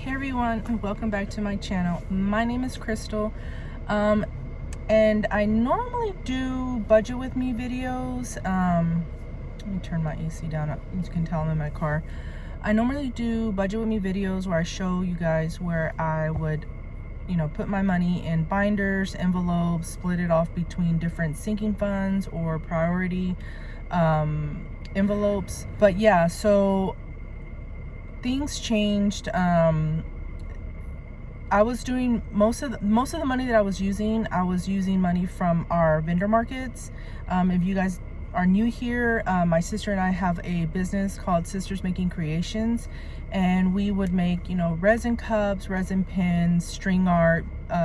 Hey everyone, and welcome back to my channel. My name is Crystal, and I normally do budget with me videos. Let me turn my AC down. You can tell I'm in my car. I normally do budget with me videos where I show you guys where I would, put my money in binders, envelopes, split it off between different sinking funds or priority envelopes. But yeah, so things changed. I was doing most of the money that I was using money from our vendor markets. If you guys are new here, my sister and I have a business called Sisters Making Creations, and we would make, resin cups, resin pins, string art,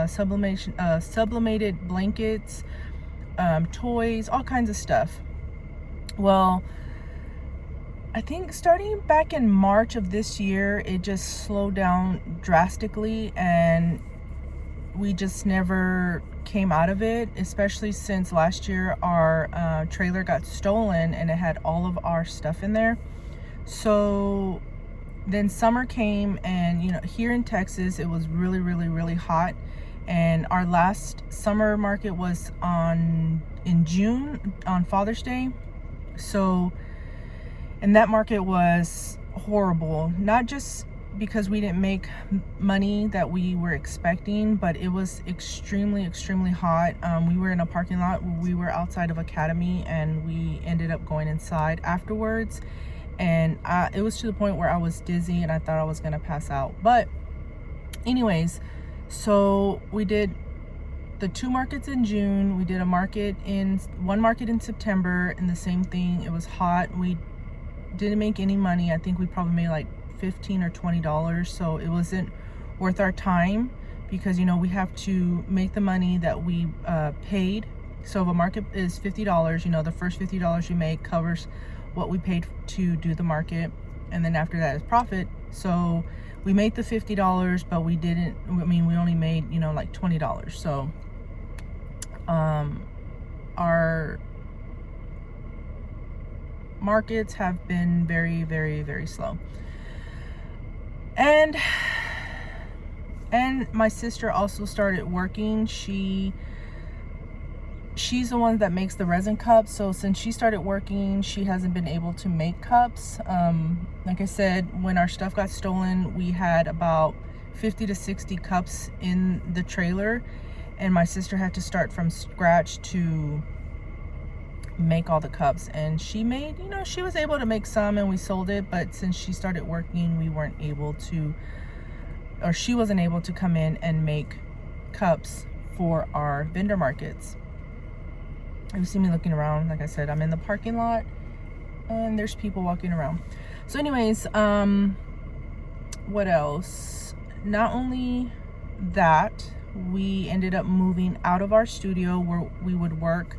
sublimated blankets, toys, all kinds of stuff. Well, I think starting back in March of this year, it just slowed down drastically, and we just never came out of it, especially since last year our trailer got stolen and it had all of our stuff in there. So then summer came, and here in Texas it was really hot, and our last summer market was in June on Father's Day. And that market was horrible, not just because we didn't make money that we were expecting, but it was extremely hot. We were in a parking lot. We were outside of Academy, and we ended up going inside afterwards. And it was to the point where I was dizzy and I thought I was gonna pass out. But anyways, so we did the 2 markets in June. We did one market in September, and the same thing. It was hot. We didn't make any money. I think we probably made like $15 or $20, so it wasn't worth our time, because we have to make the money that we paid. So if a market is $50, the first $50 you make covers what we paid to do the market, and then after that is profit. So we made the $50, but we only made like $20. So our markets have been very slow, and my sister also started working. She's the one that makes the resin cups, so since she started working, she hasn't been able to make cups. Like I said, when our stuff got stolen, we had about 50 to 60 cups in the trailer, and my sister had to start from scratch to make all the cups. And she made, she was able to make some, and we sold it, but since she started working, we weren't able to, or she wasn't able to come in and make cups for our vendor markets. You see me looking around. Like I said, I'm in the parking lot and there's people walking around. So anyways, what else? Not only that, we ended up moving out of our studio where we would work.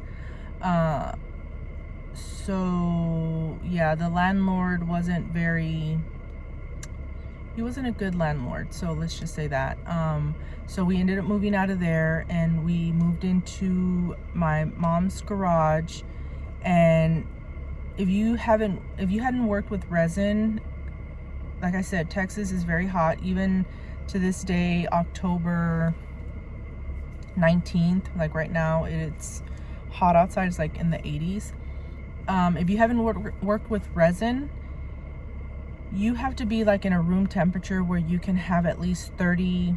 So yeah, the landlord wasn't he wasn't a good landlord, so let's just say that. So we ended up moving out of there, and we moved into my mom's garage. And if you hadn't worked with resin, like I said, Texas is very hot. Even to this day, October 19th, like right now, it's hot outside. It's like in the 80s. If you haven't worked with resin, you have to be like in a room temperature where you can have at least 35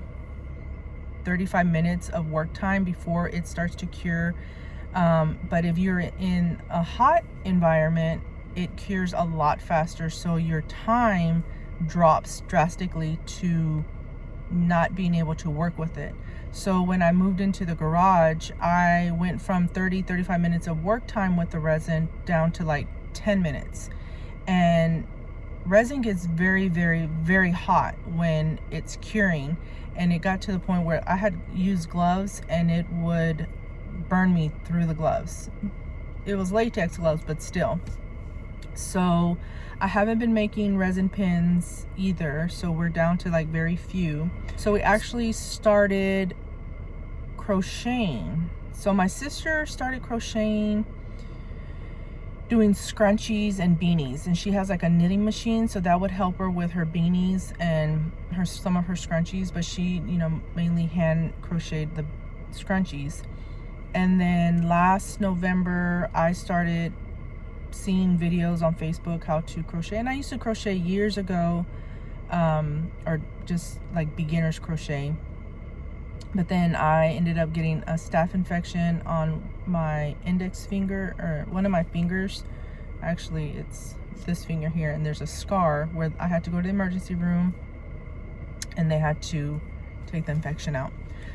minutes of work time before it starts to cure. But if you're in a hot environment, it cures a lot faster, so your time drops drastically to not being able to work with it. So when I moved into the garage, I went from 35 minutes of work time with the resin down to like 10 minutes. And resin gets very hot when it's curing, and it got to the point where I had used gloves and it would burn me through the gloves. It was latex gloves, but still. So I haven't been making resin pins either, so we're down to like very few. So we actually started crocheting. So my sister started crocheting doing scrunchies and beanies, and she has like a knitting machine, so that would help her with her beanies and some of her scrunchies, but she, you know, mainly hand crocheted the scrunchies. And then last November I started seeing videos on Facebook how to crochet, and I used to crochet years ago, or just like beginner's crochet. But then I ended up getting a staph infection on my index finger, or one of my fingers. Actually, it's this finger here, and there's a scar where I had to go to the emergency room and they had to take the infection out.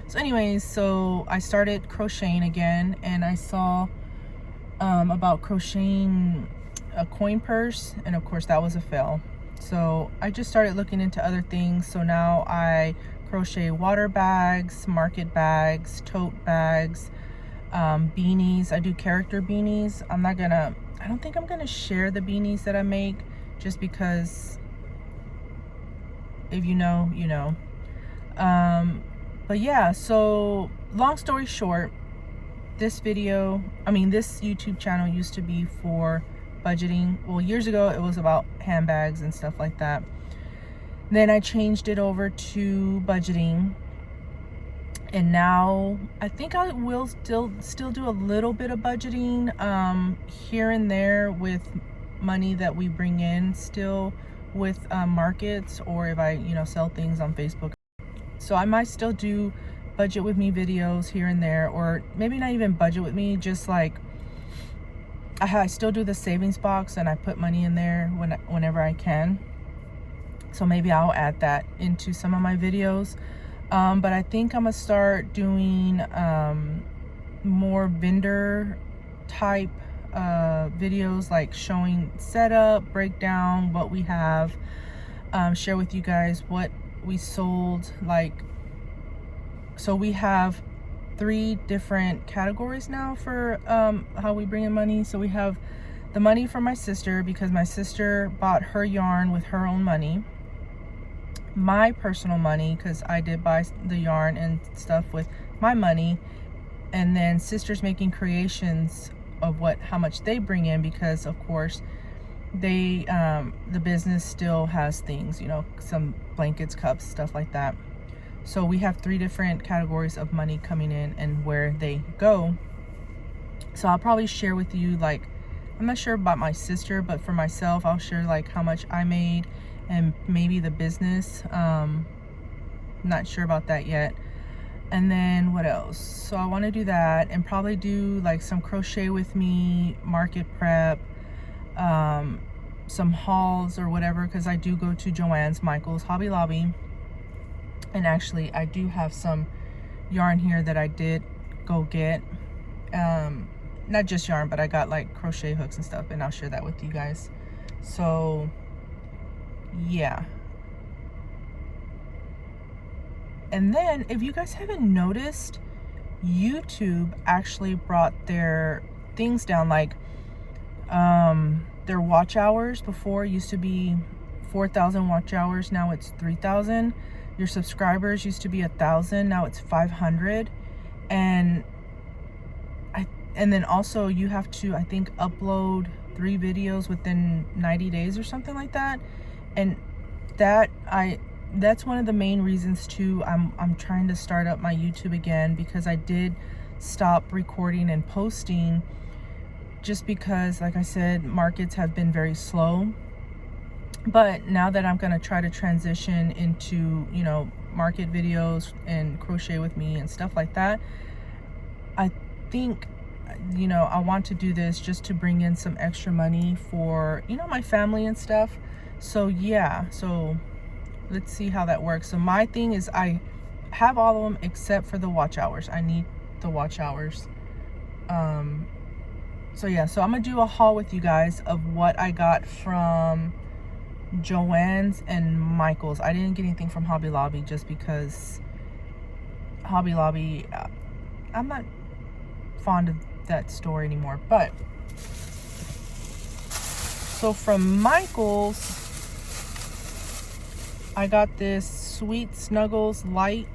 So anyways, so I started crocheting again, and I saw about crocheting a coin purse, and of course that was a fail. So I just started looking into other things. So now I crochet water bags, market bags, tote bags, beanies. I do character beanies. I don't think I'm gonna share the beanies that I make, just because if you know, you know. But yeah, so long story short, this YouTube channel used to be for budgeting. Well, years ago it was about handbags and stuff like that. Then I changed it over to budgeting, and now I think I will still do a little bit of budgeting here and there with money that we bring in still with markets, or if I, you know, sell things on Facebook. So I might still do budget with me videos here and there, or maybe not even budget with me, just like I still do the savings box and I put money in there whenever I can. So maybe I'll add that into some of my videos. But I think I'm gonna start doing more vendor type videos, like showing setup, breakdown, what we have, share with you guys what we sold. Like, so we have 3 different categories now for how we bring in money. So we have the money from my sister, because my sister bought her yarn with her own money. My personal money, because I did buy the yarn and stuff with my money. And then sister's making creations of how much they bring in, because of course they the business still has things, you know, some blankets, cups, stuff like that. So we have 3 different categories of money coming in and where they go. So I'll probably share with you, like, I'm not sure about my sister, but for myself I'll share like how much I made and maybe the business. Not sure about that yet. And then what else? So I want to do that, and probably do like some crochet with me, market prep, some hauls or whatever, because I do go to Joann's, Michael's, Hobby Lobby. And actually I do have some yarn here that I did go get, not just yarn, but I got like crochet hooks and stuff, and I'll share that with you guys. So yeah. And then, if you guys haven't noticed, YouTube actually brought their things down. Like their watch hours before used to be 4,000 watch hours, now it's 3,000. Your subscribers used to be 1,000, now it's 500. And then also you have to, I think, upload 3 videos within 90 days or something like that. And that's one of the main reasons too. I'm trying to start up my YouTube again, because I did stop recording and posting just because, like I said, markets have been very slow. But now that I'm going to try to transition into, you know, market videos and crochet with me and stuff like that, I think, you know, I want to do this just to bring in some extra money for, you know, my family and stuff. So yeah, so let's see how that works. So my thing is, I have all of them except for the watch hours. I need the watch hours. So yeah, so I'm gonna do a haul with you guys of what I got from Joann's and Michael's. I didn't get anything from Hobby Lobby, just because Hobby Lobby, I'm not fond of that store anymore. But so from Michael's, I got this Sweet Snuggles light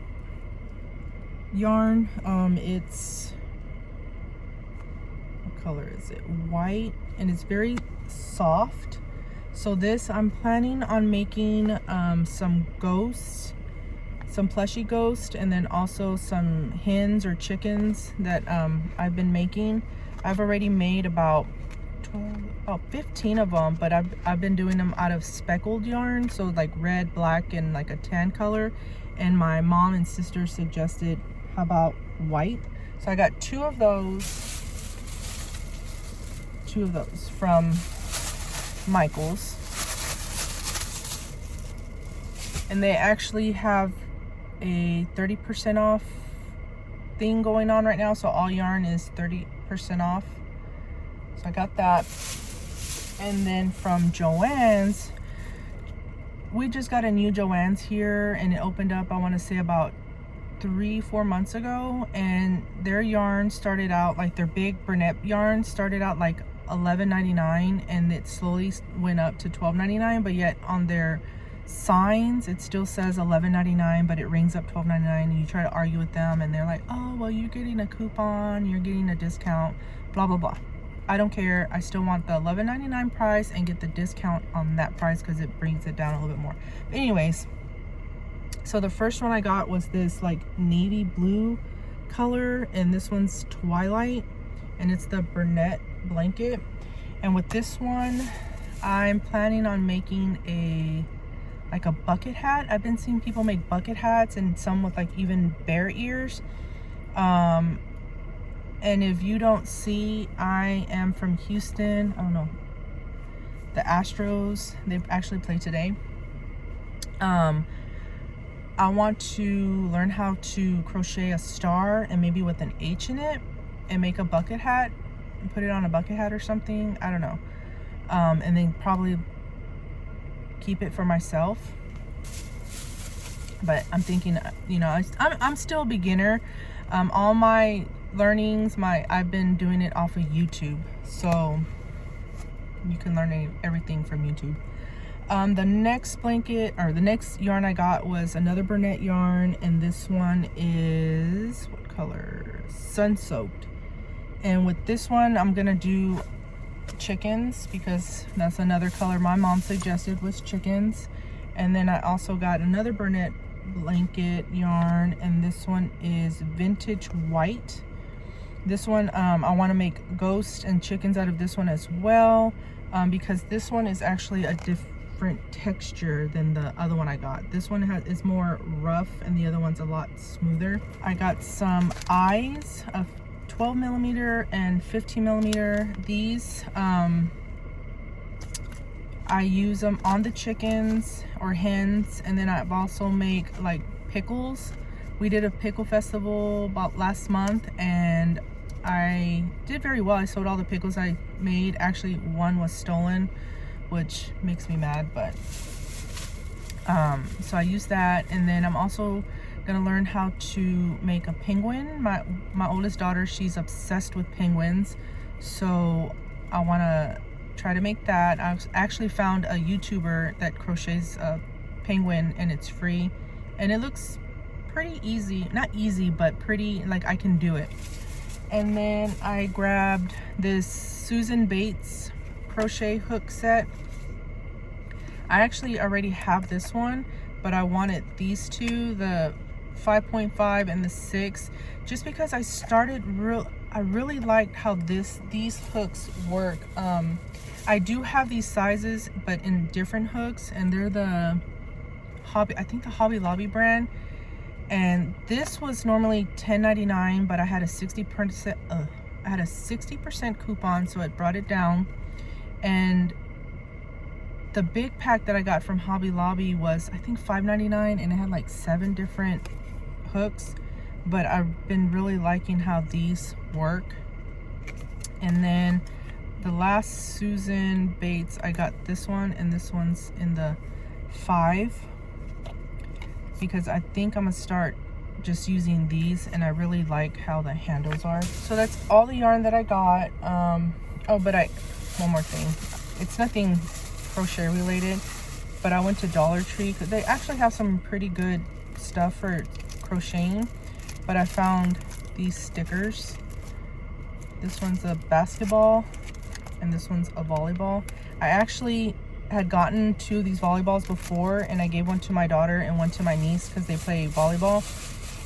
yarn. It's, what color is it? White, and it's very soft. So this, I'm planning on making some ghosts, some plushie ghosts, and then also some hens or chickens that I've been making. I've already made about 15 of them, but I've been doing them out of speckled yarn, so like red, black, and like a tan color. And my mom and sister suggested, how about white? So I got two of those from Michael's, and they actually have a 30% off thing going on right now, so all yarn is 30% off. So I got that. And then from Joann's, we just got a new Joann's here, and it opened up, I want to say about 3-4 months ago, and their yarn started out like, their big Burnett yarn started out like $11.99, and it slowly went up to $12.99, but yet on their signs it still says $11.99, but it rings up $12.99, and you try to argue with them and they're like, oh well, you're getting a coupon, you're getting a discount, blah blah blah. I don't care. I still want the $11.99 price and get the discount on that price because it brings it down a little bit more. But anyways, so the first one I got was this like navy blue color, and this one's Twilight, and it's the Burnett blanket. And with this one, I'm planning on making a bucket hat. I've been seeing people make bucket hats, and some with like even bear ears. And if you don't see, I am from Houston. I don't know, the Astros, they actually play today. I want to learn how to crochet a star, and maybe with an H in it, and make a bucket hat and put it on a bucket hat or something. I don't know. And then probably keep it for myself. But I'm thinking, you know, I'm still a beginner. All my learnings, I've been doing it off of YouTube, so you can learn everything from YouTube. The next blanket, or the next yarn I got, was another Burnett yarn, and this one is, what color? Sun Soaked. And with this one, I'm gonna do chickens, because that's another color my mom suggested was chickens. And then I also got another Burnett blanket yarn, and this one is Vintage White. This one, I want to make ghosts and chickens out of this one as well, because this one is actually a different texture than the other one I got. This one is more rough, and the other one's a lot smoother. I got some eyes of 12 millimeter and 15 millimeter. These, I use them on the chickens or hens, and then I've also make like pickles. We did a pickle festival about last month, and I did very well. I sold all the pickles I made. Actually, one was stolen, which makes me mad, but so I used that. And then I'm also gonna learn how to make a penguin. My oldest daughter, she's obsessed with penguins, so I want to try to make that. I've actually found a YouTuber that crochets a penguin, and it's free, and it looks pretty easy. Not easy, but pretty, like I can do it. And then I grabbed this Susan Bates crochet hook set. I actually already have this one, but I wanted these two, the 5.5 and the 6, just because I really liked how these hooks work. I do have these sizes, but in different hooks, and they're the I think the Hobby Lobby brand. And this was normally $10.99, but I had a 60% coupon, so it brought it down. And the big pack that I got from Hobby Lobby was, I think, $5.99, and it had like 7 different hooks. But I've been really liking how these work. And then the last Susan Bates, I got this one, and this one's in the 5, because I think I'm gonna start just using these, and I really like how the handles are. So that's all the yarn that I got. Oh, but one more thing. It's nothing crochet related, but I went to Dollar Tree because they actually have some pretty good stuff for crocheting. But I found these stickers. This one's a basketball, and this one's a volleyball. I actually had gotten 2 of these volleyballs before, and I gave one to my daughter and one to my niece because they play volleyball,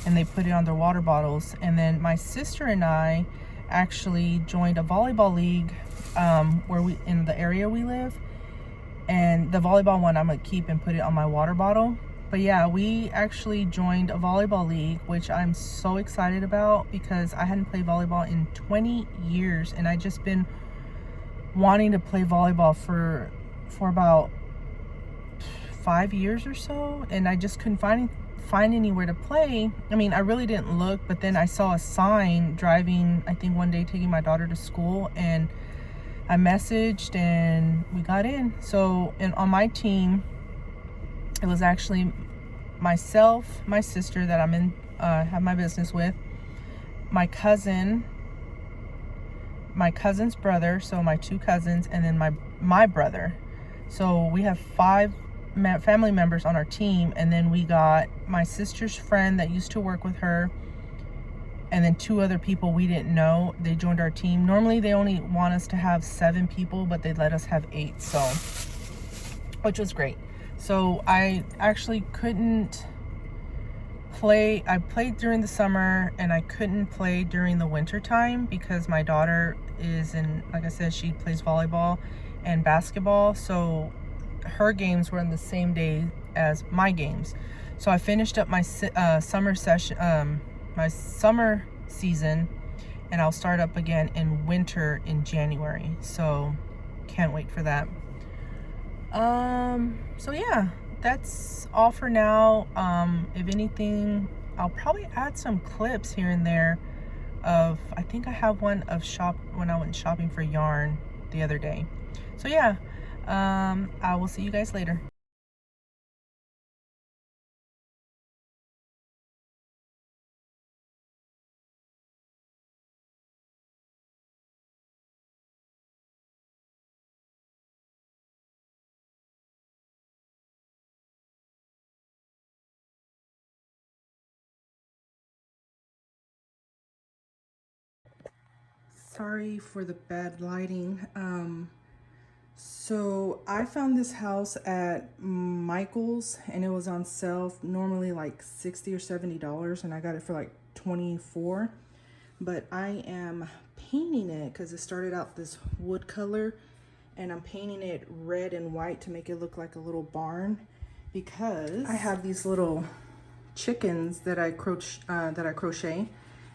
and they put it on their water bottles. And then my sister and I actually joined a volleyball league where we in the area we live, and the volleyball one I'm gonna keep and put it on my water bottle. But yeah, we actually joined a volleyball league, which I'm so excited about because I hadn't played volleyball in 20 years, and I just been wanting to play volleyball for about 5 years or so, and I just couldn't find anywhere to play. I mean, I really didn't look, but then I saw a sign driving, I think one day taking my daughter to school, and I messaged and we got in. So, and on my team, it was actually myself, my sister that I'm in, have my business with, my cousin, my cousin's brother, so my 2 cousins, and then my brother. So we have 5 family members on our team, and then we got my sister's friend that used to work with her, and then 2 other people we didn't know. They joined our team. Normally they only want us to have 7 people, but they let us have 8, so, which was great. So I actually couldn't play. I played during the summer, and I couldn't play during the winter time because my daughter is in, like I said, she plays volleyball and basketball, so her games were in the same day as my games. So I finished up my summer session, my summer season, and I'll start up again in winter in January. So can't wait for that. So yeah, that's all for now. If anything, I'll probably add some clips here and there of, I think I have one of when I went shopping for yarn the other day. So yeah, I will see you guys later. Sorry for the bad lighting. So I found this house at Michael's, and it was on sale, normally like $60 or $70, and I got it for like $24. But I am painting it because it started out this wood color, and I'm painting it red and white to make it look like a little barn, because I have these little chickens that I crochet,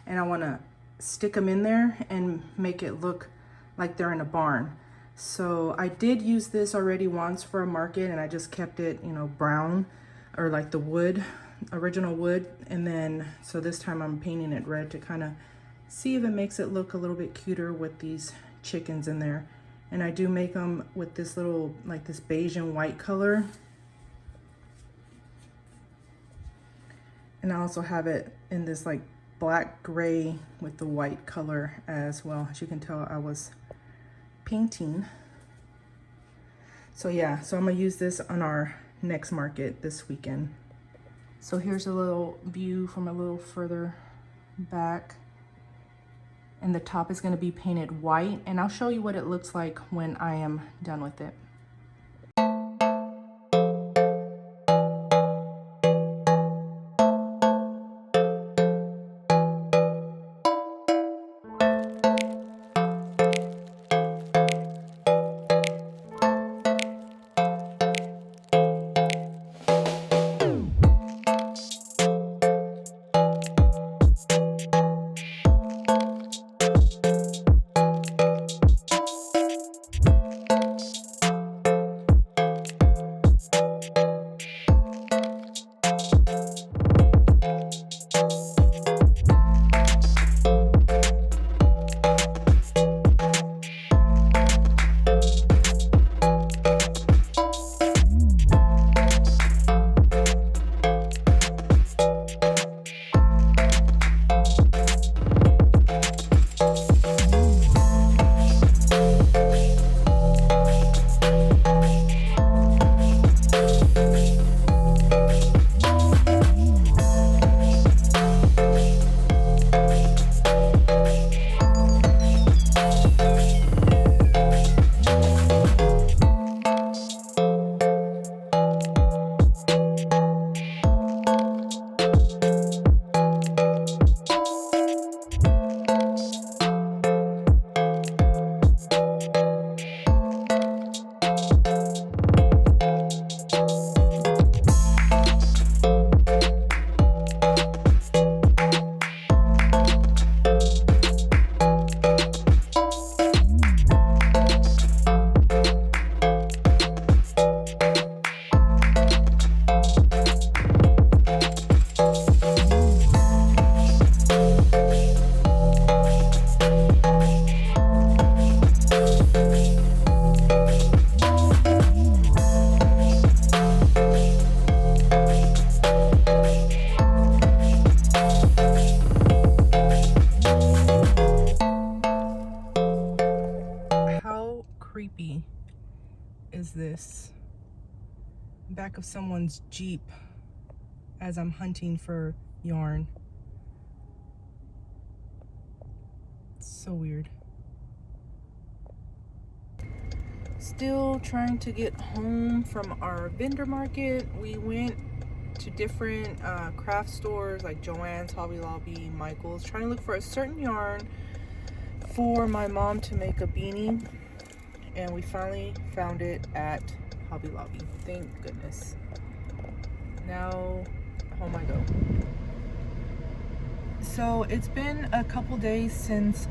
and I want to stick them in there and make it look like they're in a barn. So I did use this already once for a market, and I just kept it, you know, brown, or like the wood, original wood. And then, so this time I'm painting it red to kind of see if it makes it look a little bit cuter with these chickens in there. And I do make them with this little, like this beige and white color. And I also have it in this like black gray with the white color as well. As you can tell, I was painting. So yeah, so I'm gonna use this on our next market this weekend. So here's a little view from a little further back, and the top is gonna be painted white, and I'll show you what it looks like when I am done with it. back of someone's Jeep as I'm hunting for yarn. It's so weird. Still trying to get home from our vendor market. We went to different craft stores like Joann's, Hobby Lobby, Michael's, trying to look for a certain yarn for my mom to make a beanie, and we finally found it at Hobby Lobby. Thank goodness. Now home I go. So it's been a couple days since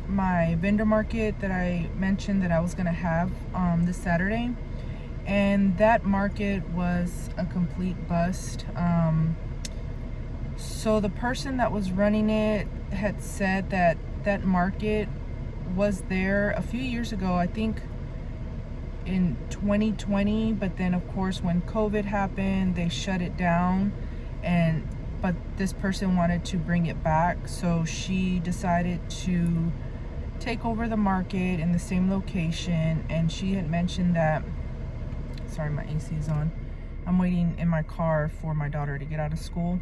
my vendor market that I mentioned that I was gonna have this Saturday, and that market was a complete bust. So the person that was running it had said that that market was there a few years ago, I think in 2020, but then of course when COVID happened, they shut it down, but this person wanted to bring it back, so she decided to take over the market in the same location. And she had mentioned that, sorry, my AC is on. I'm waiting in my car for my daughter to get out of school.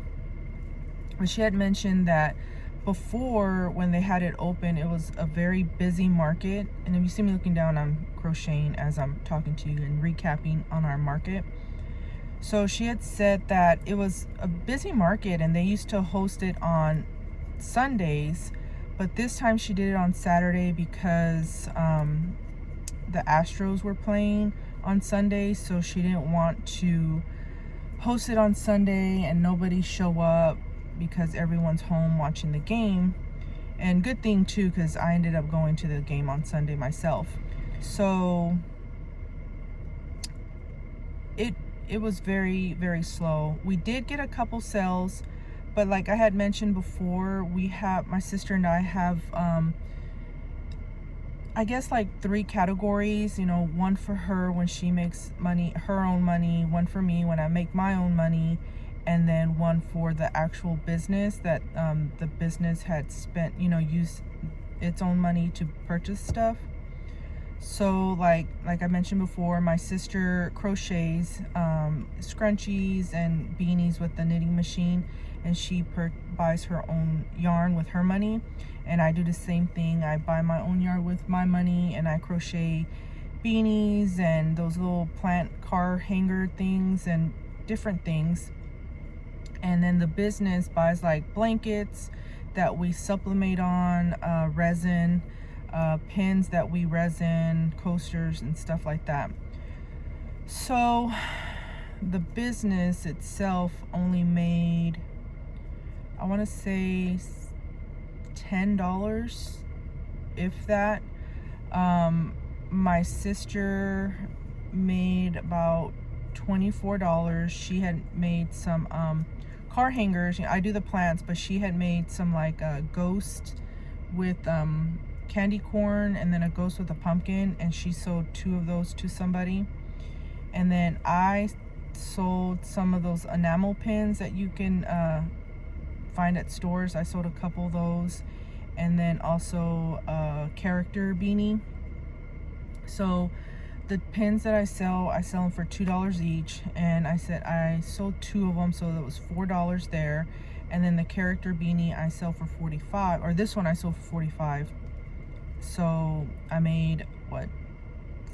But she had mentioned that before, when they had it open, it was a very busy market. And if you see me looking down, I'm crocheting as I'm talking to you and recapping on our market. So she had said that it was a busy market and they used to host it on Sundays, but this time she did it on Saturday because the Astros were playing on Sunday, so she didn't want to host it on Sunday and nobody show up because everyone's home watching the game. And good thing too, because I ended up going to the game on Sunday myself. So it was very, very slow. We did get a couple sales, but like I had mentioned before, my sister and I have I guess like 3 categories, you know, one for her when she makes money, her own money, one for me when I make my own money, and then one for the actual business that the business had spent, you know, used its own money to purchase stuff. So like I mentioned before, my sister crochets scrunchies and beanies with the knitting machine, and she buys her own yarn with her money, and I do the same thing. I buy my own yarn with my money and I crochet beanies and those little plant car hanger things and different things. And then the business buys like blankets that we sublimate on, resin, pins that we resin, coasters and stuff like that. So the business itself only made, I want to say $10, if that. My sister made about $24. She had made some car hangers. I do the plants, but she had made some like a ghost with candy corn and then a ghost with a pumpkin, and she sold 2 of those to somebody. And then I sold some of those enamel pins that you can find at stores. I sold a couple of those, and then also a character beanie. So the pins that I sell them for $2 each, and I sold 2 of them, so that was $4 there. And then the character beanie I sell for $45, or this one I sold for $45. So I made what,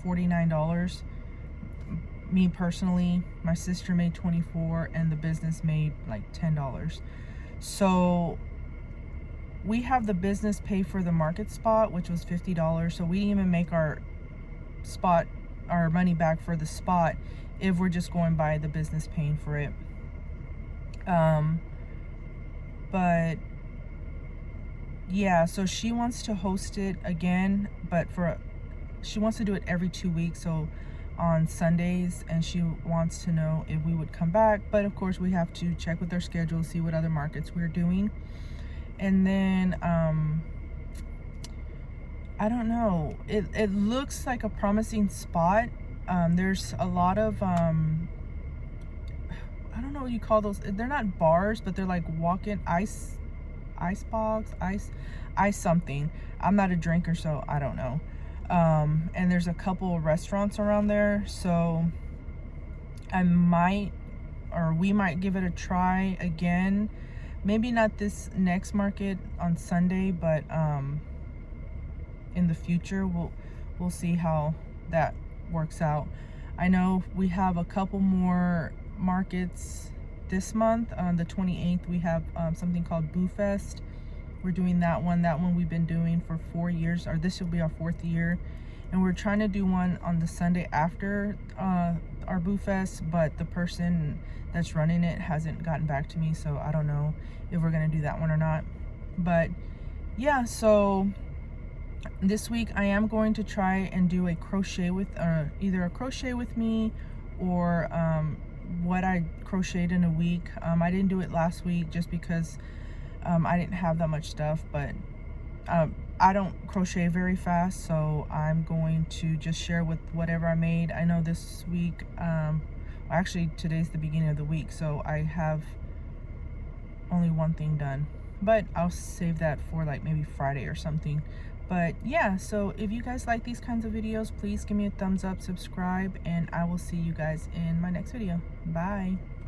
$49. Me personally, my sister made $24, and the business made like $10. So we have the business pay for the market spot, which was $50. So we didn't even make our money back for the spot if we're just going by the business paying for it. But yeah, so she wants to host it again, but she wants to do it every 2 weeks, so on Sundays, and she wants to know if we would come back. But of course we have to check with our schedule, see what other markets we're doing. And then I don't know, it looks like a promising spot. There's a lot of I don't know what you call those. They're not bars, but they're like walk-in ice box, ice something. I'm not a drinker, so I don't know. And there's a couple of restaurants around there, so I might, or we might give it a try again. Maybe not this next market on Sunday, but in the future we'll see how that works out. I know we have a couple more markets this month. On the 28th, we have something called Boo Fest. We're doing that one. That one we've been doing for 4 years, or this will be our 4th year. And we're trying to do one on the Sunday after our Boo Fest, but the person that's running it hasn't gotten back to me, so I don't know if we're gonna do that one or not. But yeah, so this week I am going to try and do a crochet with either a crochet with me or what I crocheted in a week. I didn't do it last week just because I didn't have that much stuff, but I don't crochet very fast, so I'm going to just share with whatever I made. I know this week, actually today's the beginning of the week, so I have only one thing done, but I'll save that for like maybe Friday or something. But yeah, so if you guys like these kinds of videos, please give me a thumbs up, subscribe, and I will see you guys in my next video. Bye.